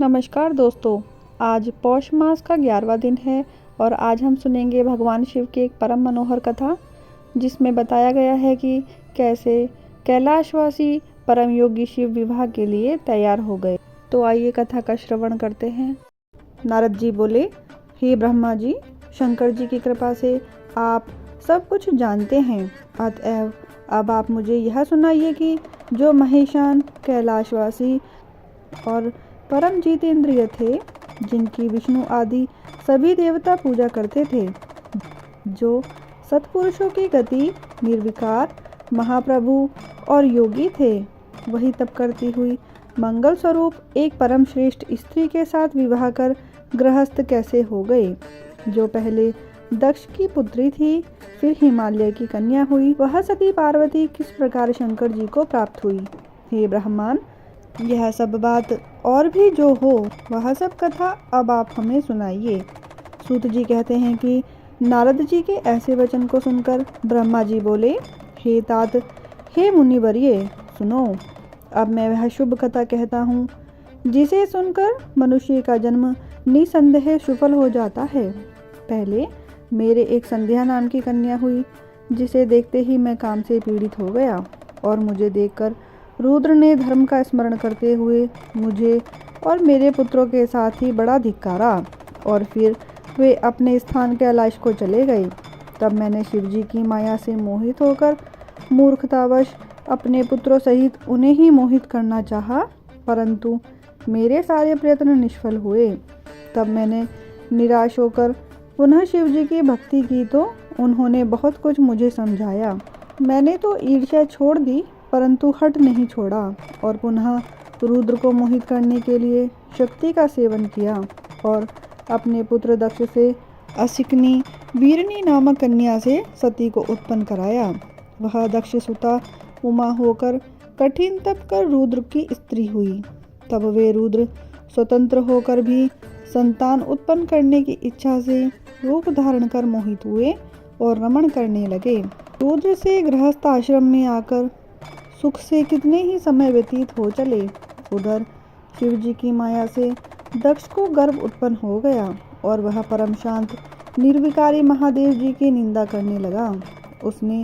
नमस्कार दोस्तों, आज पौष मास का 11वां दिन है और आज हम सुनेंगे भगवान शिव की एक परम मनोहर कथा, जिसमें बताया गया है कि कैसे कैलाशवासी परम योगी शिव विवाह के लिए तैयार हो गए। तो आइए कथा का श्रवण करते हैं। नारद जी बोले, हे ब्रह्मा जी, शंकर जी की कृपा से आप सब कुछ जानते हैं, अतएव अब आप मुझे यह सुनाइए कि जो महेशान कैलाशवासी और परम जितेंद्रिय थे, जिनकी विष्णु आदि सभी देवता पूजा करते थे, जो सत्पुरुषों की गति, निर्विकार, महाप्रभु और योगी थे, वही तप करती हुई मंगल स्वरूप एक परम श्रेष्ठ स्त्री के साथ विवाह कर गृहस्थ कैसे हो गए। जो पहले दक्ष की पुत्री थी, फिर हिमालय की कन्या हुई, वह सती पार्वती किस प्रकार शंकर जी को प्राप्त हुई। हे ब्रह्मांड, यह सब बात और भी जो हो, वह सब कथा अब आप हमें सुनाइए। सूत जी कहते हैं कि नारद जी के ऐसे वचन को सुनकर ब्रह्मा जी बोले, हे तात, हे मुनिवर्य, सुनो। अब मैं वह शुभ कथा कहता हूँ, जिसे सुनकर मनुष्य का जन्म निसंदेह सफल हो जाता है। पहले मेरे एक संध्या नाम की कन्या हुई, जिसे देखते ही मैं काम से पीड़ित हो गया और मुझे देखकर रुद्र ने धर्म का स्मरण करते हुए मुझे और मेरे पुत्रों के साथ ही बड़ा धिक्कारा और फिर वे अपने स्थान कैलाश को चले गए। तब मैंने शिव जी की माया से मोहित होकर मूर्खतावश अपने पुत्रों सहित उन्हें ही मोहित करना चाहा, परंतु मेरे सारे प्रयत्न निष्फल हुए। तब मैंने निराश होकर पुनः शिव जी की भक्ति की तो उन्होंने बहुत कुछ मुझे समझाया। मैंने तो ईर्ष्या छोड़ दी, परंतु हट नहीं छोड़ा और पुनः रुद्र को मोहित करने के लिए शक्ति का सेवन किया और अपने पुत्र दक्ष से असिकनी वीरनी नामक कन्या से सती को उत्पन्न कराया। वह दक्ष सुता उमा होकर कठिन तप कर रुद्र की स्त्री हुई। तब वे रुद्र स्वतंत्र होकर भी संतान उत्पन्न करने की इच्छा से रूप धारण कर मोहित हुए और रमण करने लगे। रुद्र से गृहस्थ आश्रम में आकर सुख से कितने ही समय व्यतीत हो चले। उधर शिव जी की माया से दक्ष को गर्भ उत्पन्न हो गया और वह परम शांत निर्विकारी महादेव जी की निंदा करने लगा। उसने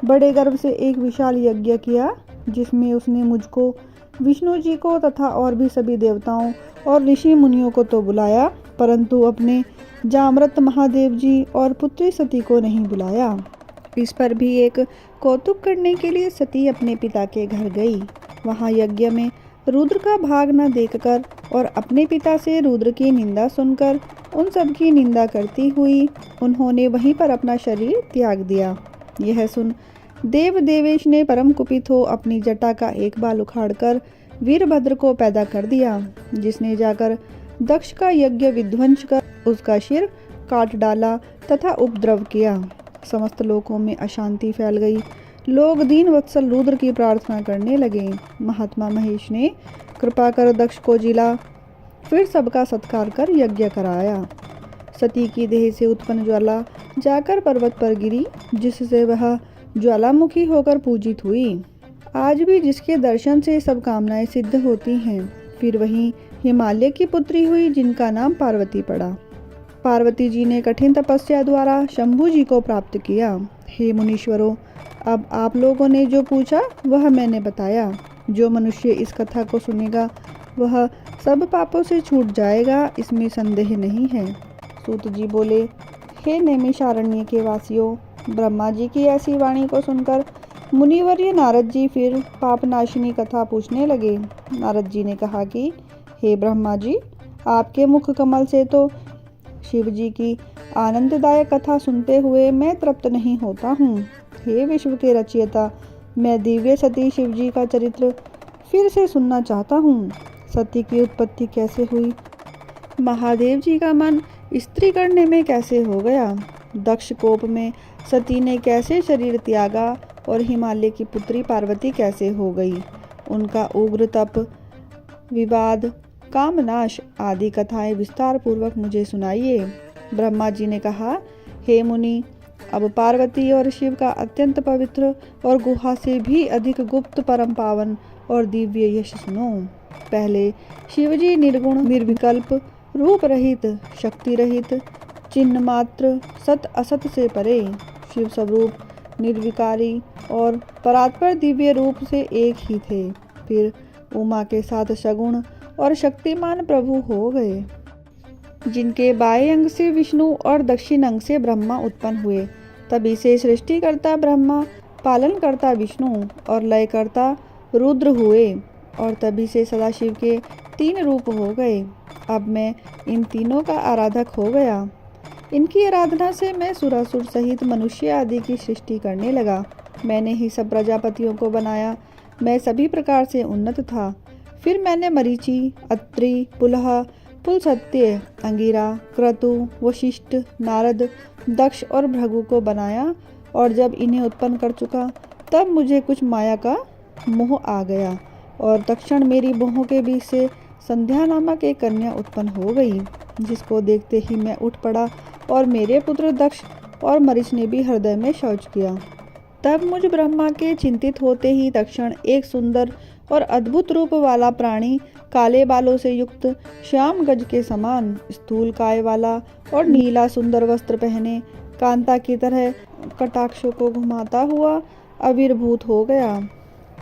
बड़े गर्भ से एक विशाल यज्ञ किया, जिसमें उसने मुझको, विष्णु जी को तथा और भी सभी देवताओं और ऋषि मुनियों को तो बुलाया, परंतु अपने जामृत महादेव जी और पुत्री सती को नहीं बुलाया। इस पर भी एक कौतुक करने के लिए सती अपने पिता के घर गई। वहां यज्ञ में रुद्र का भाग न देखकर और अपने पिता से रुद्र की निंदा सुनकर उन सब की निंदा करती हुई उन्होंने वहीं पर अपना शरीर त्याग दिया। यह सुन देव देवेश ने परम कुपित हो अपनी जटा का एक बाल उखाड़कर वीरभद्र को पैदा कर दिया, जिसने जाकर दक्ष का यज्ञ विध्वंस कर उसका सिर काट डाला तथा उपद्रव किया। समस्त लोकों में अशांति फैल गई। लोग दीन वत्सल रुद्र की प्रार्थना करने लगे। महात्मा महेश ने कृपा कर दक्ष को जिला, फिर सबका सत्कार कर यज्ञ कराया। सती की देह से उत्पन्न ज्वाला जाकर पर्वत पर गिरी, जिससे वह ज्वालामुखी होकर पूजित हुई। आज भी जिसके दर्शन से सब कामनाएं सिद्ध होती हैं, फिर वही हिमालय की पुत्री हुई, जिनका नाम पार्वती पड़ा। पार्वती जी ने कठिन तपस्या द्वारा शंभु जी को प्राप्त किया। हे मुनीश्वरों, अब आप लोगों ने जो पूछा वह मैंने बताया। जो मनुष्य इस कथा को सुनेगा वह सब पापों से छूट जाएगा, इसमें संदेह नहीं है। सूत जी बोले, हे नैमिषारण्य के वासियों, ब्रह्मा जी की ऐसी वाणी को सुनकर मुनिवर्य नारद जी फिर पापनाशिनी कथा पूछने लगे। नारद जी ने कहा कि हे ब्रह्मा जी, आपके मुख कमल से तो शिव जी की आनंददायक कथा सुनते हुए मैं तृप्त नहीं होता हूँ। हे विश्व के रचयिता, मैं दिव्य सती शिव जी का चरित्र फिर से सुनना चाहता हूँ। सती की उत्पत्ति कैसे हुई, महादेव जी का मन स्त्री करने में कैसे हो गया, दक्ष कोप में सती ने कैसे शरीर त्यागा और हिमालय की पुत्री पार्वती कैसे हो गई, उनका उग्र तप, विवाद, कामनाश आदि कथाएं विस्तार पूर्वक मुझे सुनाइए। ब्रह्मा जी ने कहा, हे मुनि, अब पार्वती और शिव का अत्यंत पवित्र और गुहा से भी अधिक गुप्त परम पावन और दिव्य यश सुनो। पहले शिवजी निर्गुण, निर्विकल्प, रूप रहित, शक्ति रहित, चिन्ह मात्र, सत असत से परे, शिव स्वरूप, निर्विकारी और परात्पर दिव्य रूप से एक ही थे। फिर उमा के साथ सगुण और शक्तिमान प्रभु हो गए, जिनके बाएं अंग से विष्णु और दक्षिण अंग से ब्रह्मा उत्पन्न हुए। तभी से सृष्टिकर्ता ब्रह्मा, पालनकर्ता विष्णु और लयकर्ता रुद्र हुए, और तभी से सदाशिव के 3 रूप हो गए। अब मैं इन तीनों का आराधक हो गया। इनकी आराधना से मैं सुरासुर सहित मनुष्य आदि की सृष्टि करने लगा। मैंने ही सब प्रजापतियों को बनाया। मैं सभी प्रकार से उन्नत था। फिर मैंने मरीचि, अत्रि, पुलह, पुलस्त्य, अंगिरा, क्रतु, वशिष्ठ, नारद, दक्ष और भृगु को बनाया, और जब इन्हें उत्पन्न कर चुका तब मुझे कुछ माया का मोह आ गया, और तत्क्षण मेरी बाहों के बीच से संध्या नामक एक कन्या उत्पन्न हो गई, जिसको देखते ही मैं उठ पड़ा, और मेरे पुत्र दक्ष और मरीच ने भी हृदय में शौच किया। तब मुझ ब्रह्मा के चिंतित होते ही तत्क्षण एक सुंदर और अद्भुत रूप वाला प्राणी, काले बालों से युक्त, श्याम गज के समान, स्थूल काय वाला और नीला सुंदर वस्त्र पहने, कांता की तरह कटाक्षों को घुमाता हुआ आविर्भूत हो गया।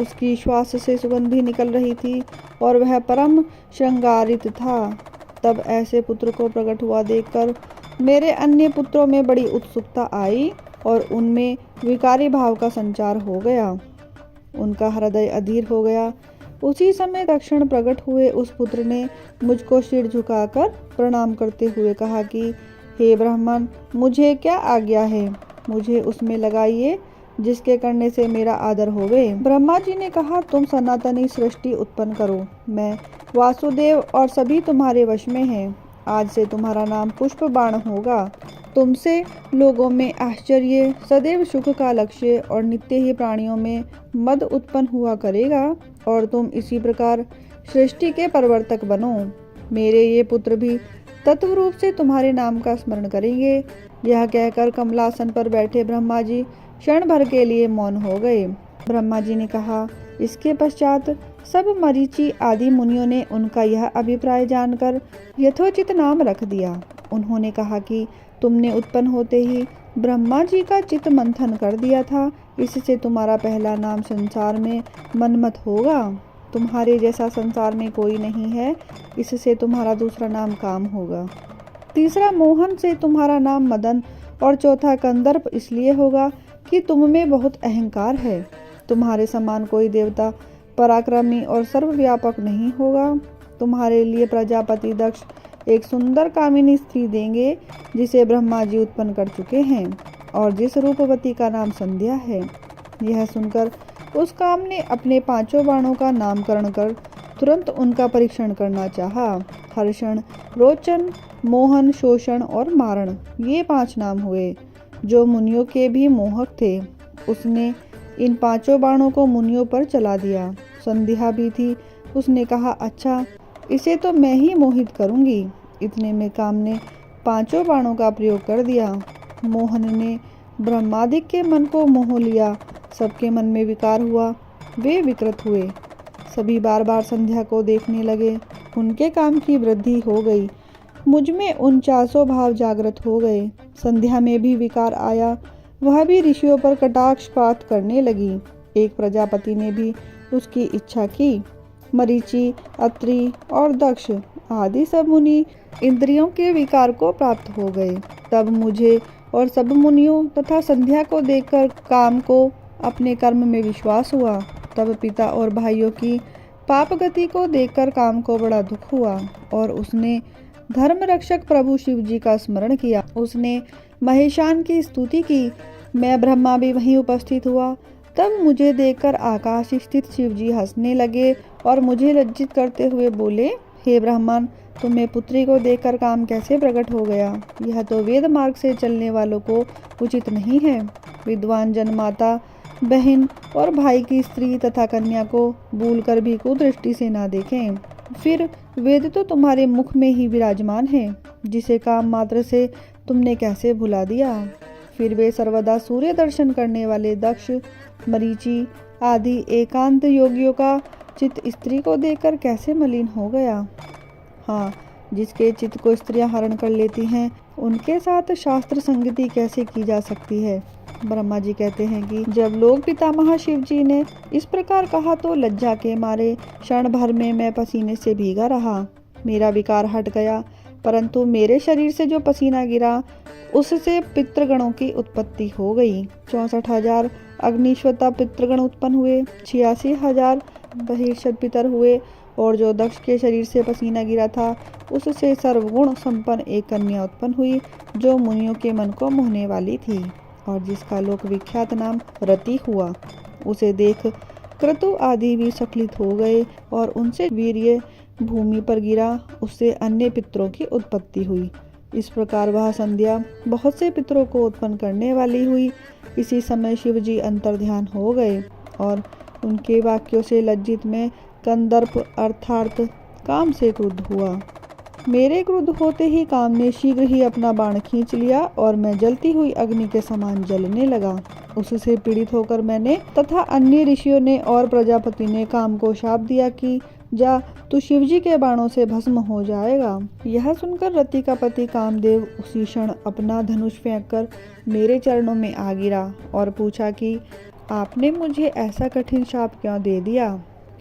उसकी श्वास से सुगंधी निकल रही थी और वह परम श्रृंगारित था। तब ऐसे पुत्र को प्रकट हुआ देखकर मेरे अन्य पुत्रों में बड़ी उत्सुकता आई और उनमें विकारी भाव का संचार हो गया। उनका हृदय अधीर हो गया। उसी समय दक्षिण प्रकट हुए उस पुत्र ने मुझको सिर झुकाकर प्रणाम करते हुए कहा कि हे ब्राह्मण, मुझे क्या आज्ञा है? मुझे उसमें लगाइए जिसके करने से मेरा आदर होवे। ब्रह्मा जी ने कहा, तुम सनातनी सृष्टि उत्पन्न करो। मैं वासुदेव और सभी तुम्हारे वश में हैं। आज से तुम्हारा नाम पुष्प बाण होगा। तुमसे लोगों में आश्चर्य, सदैव सुख का लक्ष्य और नित्य ही प्राणियों में मद उत्पन्न हुआ करेगा, और तुम इसी प्रकार सृष्टि के प्रवर्तक बनो। मेरे ये पुत्र भी तत्व रूप से तुम्हारे नाम का स्मरण करेंगे। यह कहकर कमलासन पर बैठे ब्रह्मा जी क्षण भर के लिए मौन हो गए। ब्रह्मा जी ने कहा, इसके पश्चात सब मरीचि आदि मुनियों ने उनका यह अभिप्राय जानकर यथोचित नाम रख दिया। उन्होंने कहा कि तुमने उत्पन्न होते ही ब्रह्मा जी का चित्त मंथन कर दिया था, इससे तुम्हारा पहला नाम संसार में मनमत होगा। तुम्हारे जैसा संसार में कोई नहीं है, इससे तुम्हारा दूसरा नाम काम होगा। तीसरा मोहन से तुम्हारा नाम मदन, और चौथा कंदर्प इसलिए होगा कि तुम में बहुत अहंकार है। तुम्हारे समान कोई देवता पराक्रमी और सर्वव्यापक नहीं होगा। तुम्हारे लिए प्रजापति दक्ष एक सुंदर कामिनी स्त्री देंगे, जिसे ब्रह्मा जी उत्पन्न कर चुके हैं, और जिस रूपवती का नाम संध्या है। यह सुनकर उस काम ने अपने 5 बाणों का नामकरण कर तुरंत उनका परीक्षण करना चाहा। हर्षण, रोचन, मोहन, शोषण और मारण, ये 5 नाम हुए, जो मुनियों के भी मोहक थे। उसने इन 5 बाणों को मुनियों पर चला दिया। संध्या भी थी। उसने कहा, अच्छा, इसे तो मैं ही मोहित करूंगी। इतने में काम ने 5 बाणों का प्रयोग कर दिया। मोहन ने ब्रह्मादिक के मन को मोह लिया। सबके मन में विकार हुआ। वे विकृत हुए। सभी बार बार संध्या को देखने लगे। उनके काम की वृद्धि हो गई। मुझ में 49 भाव जागृत हो गए। संध्या में भी विकार आया। वह भी ऋषियों पर कटाक्षपात करने लगी। एक प्रजापति ने भी उसकी इच्छा की। मरीचि, अत्रि और दक्ष आदि सब मुनि इंद्रियों के विकार को प्राप्त हो गए। तब मुझे और सब मुनियों तथा संध्या को देखकर काम को अपने कर्म में विश्वास हुआ। तब पिता और भाइयों की पाप गति को देखकर काम को बड़ा दुख हुआ, और उसने धर्म रक्षक प्रभु शिव जी का स्मरण किया। उसने महेशान की स्तुति की। मैं ब्रह्मा भी वहीं उपस्थित हुआ। तब मुझे देखकर आकाश स्थित शिव जी हंसने लगे और मुझे लज्जित करते हुए बोले, हे ब्राह्मण, तुम्हें पुत्री को देखकर काम कैसे प्रकट हो गया? यह तो वेद मार्ग से चलने वालों को उचित नहीं है। विद्वान जन माता, बहन और भाई की स्त्री तथा कन्या को भूल कर भी कुदृष्टि से ना देखें। फिर वेद तो तुम्हारे मुख में ही विराजमान है, जिसे काम मात्र से तुमने कैसे भुला दिया? फिर वे सर्वदा सूर्य दर्शन करने वाले दक्ष, मरीचि आदि एकांत योगियों का चित्त स्त्री को देखकर कैसे मलिन हो गया। हाँ, जिसके चित्त को स्त्रियां हरण कर लेती हैं, उनके साथ शास्त्र संगति कैसे की जा सकती है। ब्रह्मा जी कहते हैं कि जब लोक पितामह शिव जी ने इस प्रकार कहा तो लज्जा के मारे क्षण भर में मैं पसीने से भीगा रहा। मेरा विकार हट गया, परंतु मेरे शरीर से जो पसीना गिरा उससे पितृगणों की उत्पत्ति हो गई। 64,000 अग्निश्वता पितृगण उत्पन्न हुए, 86,000 बहिर्षद पितर हुए, और जो दक्ष के शरीर से पसीना गिरा था उससे सर्वगुण संपन्न एक कन्या उत्पन्न हुई, जो मुनियों के मन को मोहने वाली थी और जिसका लोक विख्यात नाम रति हुआ। उसे देख क्रतु आदि भी सखलित हो गए और उनसे वीर्य भूमि पर गिरा, उससे अन्य पितरों की उत्पत्ति हुई। इस प्रकार वह संध्या बहुत से पितरों को उत्पन्न करने वाली हुई। इसी समय शिव जी अंतर्ध्यान हो गए और उनके वाक्यों से लज्जित में कंदर्प अर्थात काम से क्रुद्ध हुआ। मेरे क्रुद्ध होते ही काम ने शीघ्र ही अपना बाण खींच लिया और मैं जलती हुई अग्नि के समान जलने लगा। उससे पीड़ित होकर मैंने तथा अन्य ऋषियों ने और प्रजापति ने काम को शाप दिया कि जा, तू शिवजी के बाणों से भस्म हो जाएगा। यह सुनकर रति का पति कामदेव उसी क्षण अपना धनुष फेंककर मेरे चरणों में आ गिरा और पूछा कि आपने मुझे ऐसा कठिन शाप क्यों दे दिया,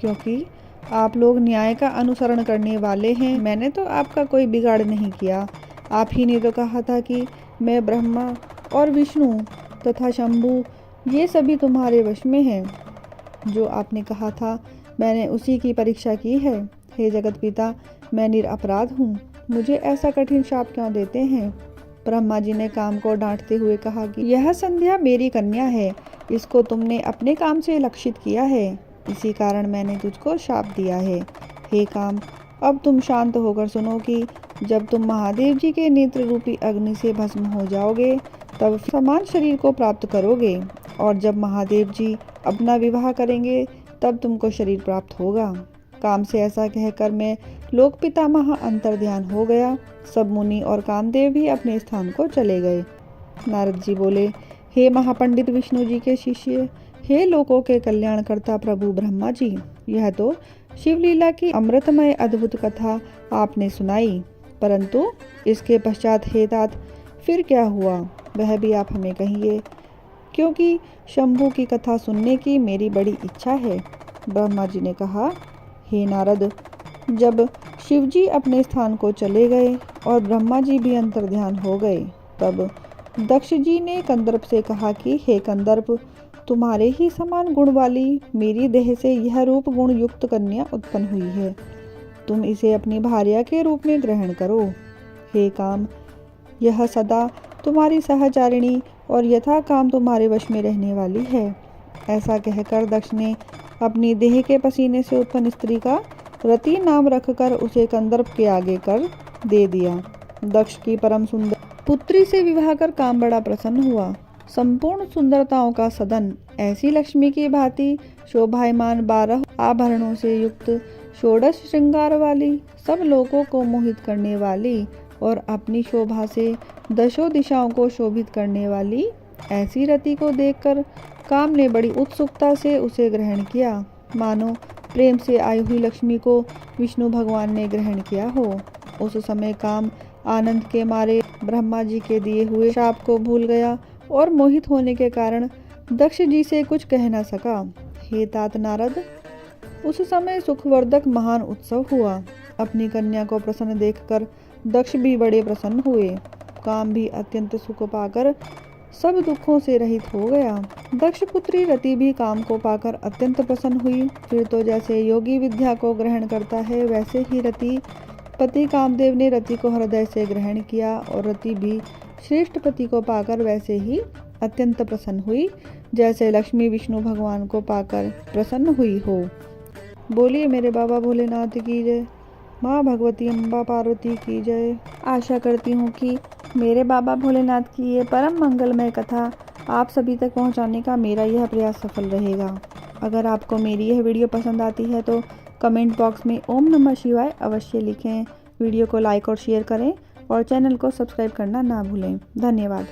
क्योंकि आप लोग न्याय का अनुसरण करने वाले हैं। मैंने तो आपका कोई बिगाड़ नहीं किया। आप ही ने तो कहा था कि मैं ब्रह्मा और विष्णु तथा शंभु ये सभी तुम्हारे वश में हैं। जो आपने कहा था मैंने उसी की परीक्षा की है। हे जगत पिता, मैं निरपराध हूँ, मुझे ऐसा कठिन शाप क्यों देते हैं। ब्रह्मा जी ने काम को डांटते हुए कहा कि यह संध्या मेरी कन्या है, इसको तुमने अपने काम से लक्षित किया है, इसी कारण मैंने तुझको शाप दिया है। हे काम, अब तुम शांत होकर सुनो कि जब तुम महादेव जी के नेत्र रूपी अग्नि से भस्म हो जाओगे तब समान शरीर को प्राप्त करोगे, और जब महादेव जी अपना विवाह करेंगे तब तुमको शरीर प्राप्त होगा। काम से ऐसा कहकर मैं लोक पितामह अंतर्ध्यान हो गया। सब मुनि और कामदेव भी अपने स्थान को चले गए। नारद जी बोले, हे महापंडित विष्णु जी के शिष्य, हे लोकों के कल्याणकर्ता प्रभु ब्रह्मा जी, यह तो शिवलीला की अमृतमय अद्भुत कथा आपने सुनाई, परंतु इसके पश्चात हे तात फिर क्या हुआ वह भी आप हमें कहिए, क्योंकि शंभू की कथा सुनने की मेरी बड़ी इच्छा है। ब्रह्मा जी ने कहा, हे नारद, जब शिवजी अपने स्थान को चले गए और ब्रह्मा जी भी अंतर्ध्यान हो गए, तब दक्ष जी ने कंदर्प से कहा कि हे कंदर्प, तुम्हारे ही समान गुण वाली मेरी देह से यह रूप गुण युक्त कन्या उत्पन्न हुई है, तुम इसे अपनी भार्या के रूप में ग्रहण करो। हे काम, यह सदा तुम्हारी सहचारिणी और यथा काम तुम्हारे वश में रहने वाली है। ऐसा कहकर दक्ष ने अपनी देह के पसीने से उत्पन्न स्त्री का रति नाम रखकर उसे कंदर्प के आगे कर दे दिया। दक्ष की परम सुंदर पुत्री से विवाह कर काम बड़ा प्रसन्न हुआ। संपूर्ण सुंदरताओं का सदन, ऐसी लक्ष्मी की भांति शोभायमान 12 आभरणों से युक्त, 16 श्रृंगार वाली, सब लोगों को मोहित करने वाली और अपनी शोभा से 10 दिशाओं को शोभित करने वाली ऐसी रति को देखकर काम ने बड़ी उत्सुकता से उसे ग्रहण किया, मानो प्रेम से आई हुई लक्ष्मी को विष्णु भगवान ने ग्रहण किया हो। उस समय काम आनंद के मारे ब्रह्मा जी के दिए हुए शाप को भूल गया और मोहित होने के कारण दक्ष जी से कुछ कह न सका। हे तात नारद, उस समय सुखवर्धक महान उत्सव हुआ। अपनी कन्या को प्रसन्न देखकर दक्ष भी बड़े प्रसन्न हुए। काम भी अत्यंत सुख पाकर सब दुखों से रहित हो गया। दक्ष पुत्री रति भी काम को पाकर अत्यंत प्रसन्न हुई। फिर तो जैसे योगी विद्या को ग्रहण करता है, वैसे ही रति पति कामदेव ने रति को हृदय से ग्रहण किया और रति भी श्रेष्ठ पति को पाकर वैसे ही अत्यंत प्रसन्न हुई, जैसे लक्ष्मी विष्णु भगवान को पाकर प्रसन्न हुई हो। बोलिए मेरे बाबा भोलेनाथ की जय, माँ भगवती अम्बा पार्वती की जय। आशा करती हूँ कि मेरे बाबा भोलेनाथ की ये परम मंगलमय कथा आप सभी तक पहुँचाने का मेरा यह प्रयास सफल रहेगा। अगर आपको मेरी यह वीडियो पसंद आती है तो कमेंट बॉक्स में ओम नमः शिवाय अवश्य लिखें। वीडियो को लाइक और शेयर करें और चैनल को सब्सक्राइब करना ना भूलें। धन्यवाद।